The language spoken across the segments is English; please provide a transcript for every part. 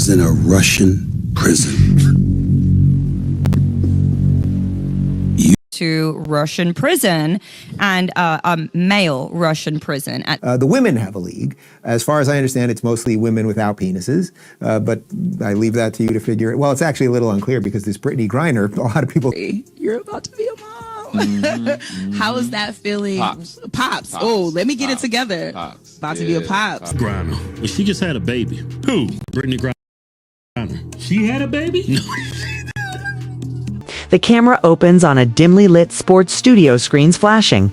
was in a Russian prison. To Russian prison, and a male Russian prison. The women have a league. As far as I understand, it's mostly women without penises, but I leave that to you to figure it. Well, it's actually a little unclear because this Brittney Griner, a lot of people... You're about to be a mom. How is that feeling? Pops. Oh, let me get it together. Pops. About to be a pops. Griner. Well, she just had a baby. Who? Brittney Griner. She had a baby? No. The camera opens on a dimly lit sports studio screens flashing.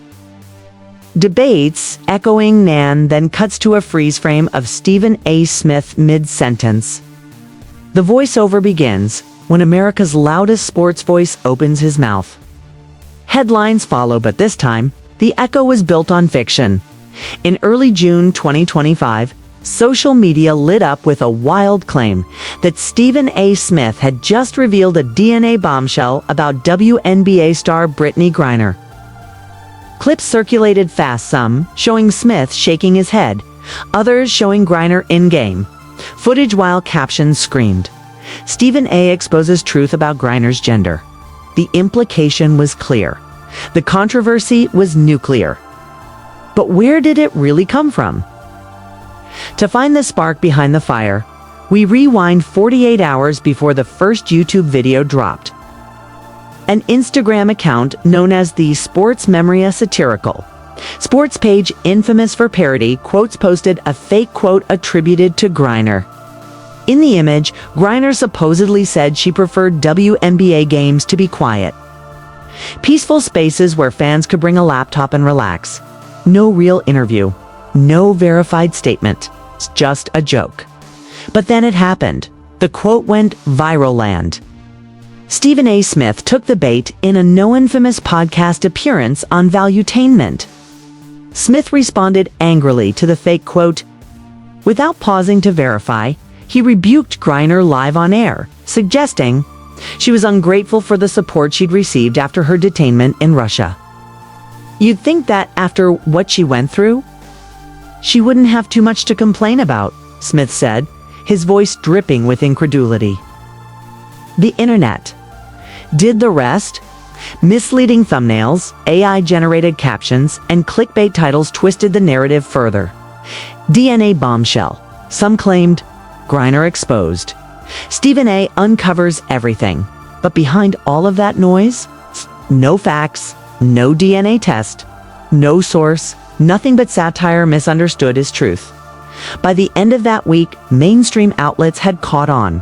Debates, echoing Nan, then cuts to a freeze frame of Stephen A. Smith mid-sentence. The voiceover begins when America's loudest sports voice opens his mouth. Headlines follow, but this time, the echo was built on fiction. In early June 2025, social media lit up with a wild claim that Stephen A. Smith had just revealed a DNA bombshell about WNBA star Brittney Griner. Clips circulated fast, some showing Smith shaking his head, others showing Griner in-game. Footage while captions screamed, "Stephen A. exposes truth about Griner's gender." The implication was clear. The controversy was nuclear. But where did it really come from? To find the spark behind the fire, we rewind 48 hours before the first YouTube video dropped. An Instagram account known as the Sports Memory Satirical sports page infamous for parody quotes posted a fake quote attributed to Griner. In the image, Griner supposedly said she preferred WNBA games to be quiet. Peaceful spaces where fans could bring a laptop and relax. No real interview. No verified statement. It's just a joke. But then it happened. The quote went viral land. Stephen A. Smith took the bait in a no-infamous podcast appearance on Valuetainment. Smith responded angrily to the fake quote. Without pausing to verify, he rebuked Griner live on air, suggesting she was ungrateful for the support she'd received after her detainment in Russia. You'd think that after what she went through, she wouldn't have too much to complain about, Smith said, his voice dripping with incredulity. The internet did the rest. Misleading thumbnails, AI-generated captions, and clickbait titles twisted the narrative further. DNA bombshell. Some claimed Griner exposed. Stephen A. uncovers everything. But behind all of that noise, no facts, no DNA test, no source, nothing but satire misunderstood as truth. By the end of that week, mainstream outlets had caught on.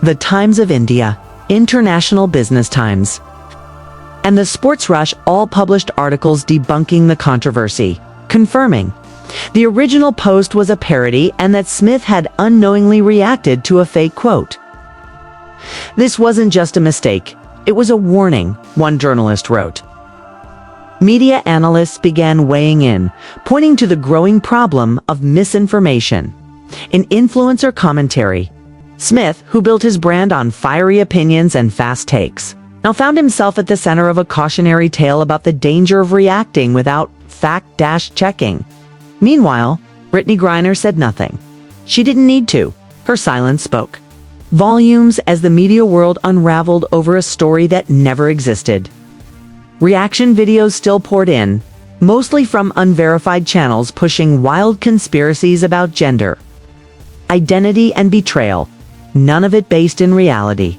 The Times of India, International Business Times, and the Sports Rush all published articles debunking the controversy, confirming the original post was a parody and that Smith had unknowingly reacted to a fake quote. This wasn't just a mistake, it was a warning, one journalist wrote. Media analysts began weighing in, pointing to the growing problem of misinformation. In influencer commentary, Smith, who built his brand on fiery opinions and fast takes, now found himself at the center of a cautionary tale about the danger of reacting without fact-checking. Meanwhile, Brittney Griner said nothing. She didn't need to. Her silence spoke volumes as the media world unraveled over a story that never existed. Reaction videos still poured in, mostly from unverified channels pushing wild conspiracies about gender, identity, and betrayal, none of it based in reality.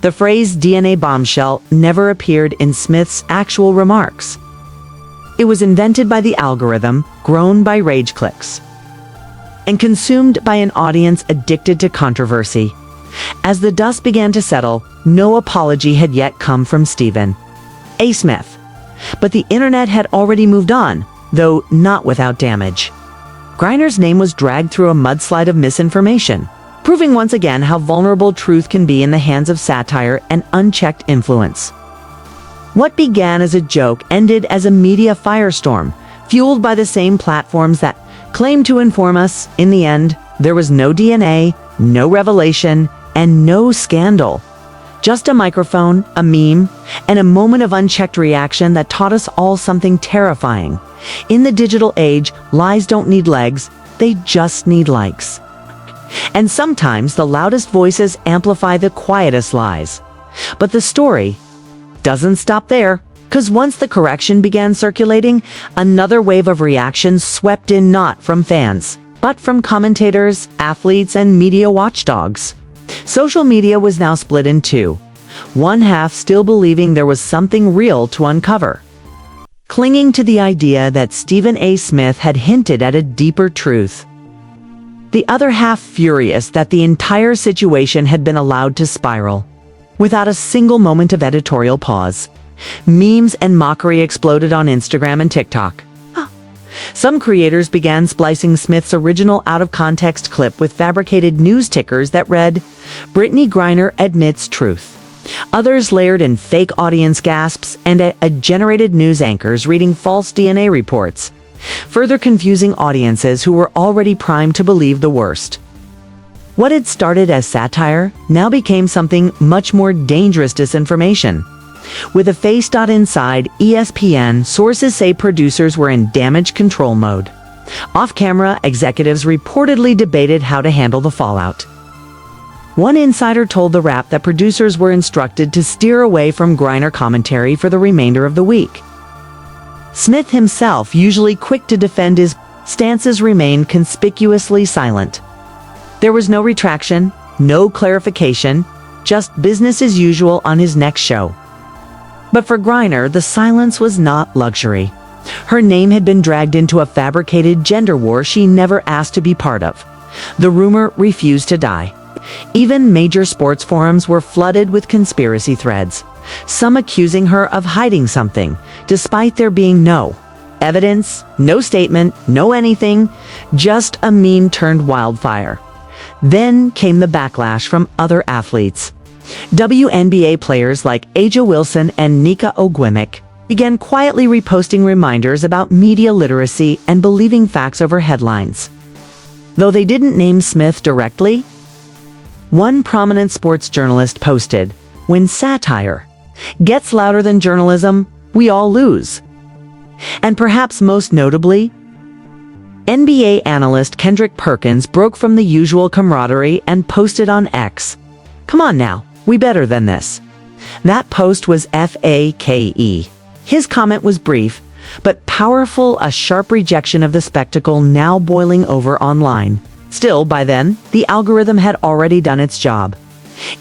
The phrase DNA bombshell never appeared in Smith's actual remarks. It was invented by the algorithm, grown by rage clicks, and consumed by an audience addicted to controversy. As the dust began to settle, no apology had yet come from Stephen A. Smith. But the internet had already moved on, though not without damage. Griner's name was dragged through a mudslide of misinformation, proving once again how vulnerable truth can be in the hands of satire and unchecked influence. What began as a joke ended as a media firestorm, fueled by the same platforms that claimed to inform us. In the end, there was no DNA, no revelation, and no scandal. Just a microphone, a meme, and a moment of unchecked reaction that taught us all something terrifying. In the digital age, lies don't need legs, they just need likes. And sometimes the loudest voices amplify the quietest lies. But the story doesn't stop there, because once the correction began circulating, another wave of reactions swept in, not from fans, but from commentators, athletes, and media watchdogs. Social media was now split in two, one half still believing there was something real to uncover, clinging to the idea that Stephen A. Smith had hinted at a deeper truth. The other half furious that the entire situation had been allowed to spiral, without a single moment of editorial pause. Memes and mockery exploded on Instagram and TikTok. Some creators began splicing Smith's original out-of-context clip with fabricated news tickers that read, "Brittney Griner admits truth." Others layered in fake audience gasps and a generated news anchors reading false DNA reports, further confusing audiences who were already primed to believe the worst. What had started as satire now became something much more dangerous: disinformation. With a face dot inside ESPN, sources say producers were in damage control mode. Off-camera, executives reportedly debated how to handle the fallout. One insider told The Wrap that producers were instructed to steer away from Griner commentary for the remainder of the week. Smith himself, usually quick to defend his stances, remained conspicuously silent. There was no retraction, no clarification, just business as usual on his next show. But for Griner, the silence was not luxury. Her name had been dragged into a fabricated gender war she never asked to be part of. The rumor refused to die. Even major sports forums were flooded with conspiracy threads, some accusing her of hiding something, despite there being no evidence, no statement, no anything, just a meme turned wildfire. Then came the backlash from other athletes. WNBA players like Aja Wilson and Nika Ogwimik began quietly reposting reminders about media literacy and believing facts over headlines. Though they didn't name Smith directly, one prominent sports journalist posted, "When satire gets louder than journalism, we all lose." And perhaps most notably, NBA analyst Kendrick Perkins broke from the usual camaraderie and posted on X, "Come on now, we better than this." That post was FAKE. His comment was brief, but powerful, a sharp rejection of the spectacle now boiling over online. Still, by then, the algorithm had already done its job.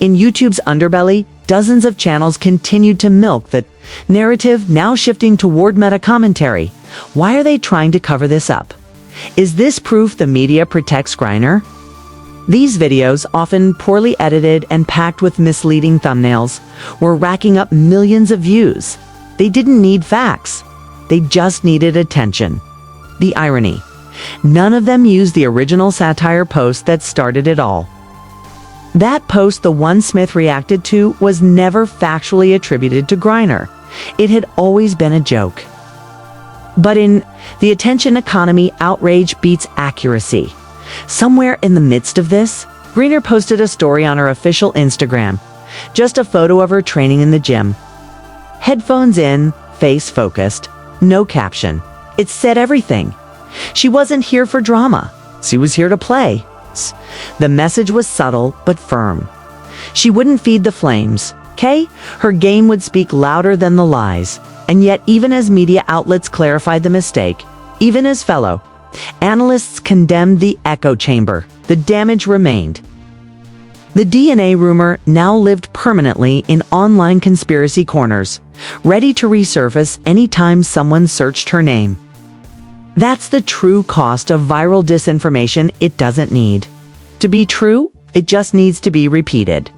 In YouTube's underbelly, dozens of channels continued to milk the narrative, now shifting toward meta commentary. Why are they trying to cover this up? Is this proof the media protects Griner? These videos, often poorly edited and packed with misleading thumbnails, were racking up millions of views. They didn't need facts. They just needed attention. The irony: none of them used the original satire post that started it all. That post, the one Smith reacted to, was never factually attributed to Griner. It had always been a joke. But in the attention economy, outrage beats accuracy. Somewhere in the midst of this, Griner posted a story on her official Instagram. Just a photo of her training in the gym. Headphones in, face focused, no caption. It said everything. She wasn't here for drama. She was here to play. The message was subtle but firm. She wouldn't feed the flames, okay? Her game would speak louder than the lies. And yet, even as media outlets clarified the mistake, even as fellow analysts condemned the echo chamber, the damage remained. The DNA rumor now lived permanently in online conspiracy corners, ready to resurface anytime someone searched her name. That's the true cost of viral disinformation. It doesn't need to be true, it just needs to be repeated.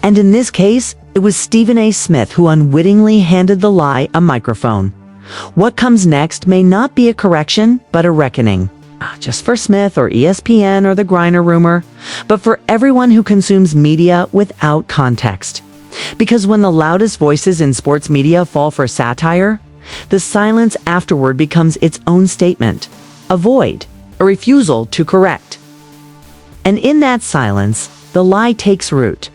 And in this case, it was Stephen A. Smith who unwittingly handed the lie a microphone. What comes next may not be a correction, but a reckoning. Not just for Smith or ESPN or the Griner rumor, but for everyone who consumes media without context. Because when the loudest voices in sports media fall for satire, the silence afterward becomes its own statement, a void, a refusal to correct. And in that silence, the lie takes root.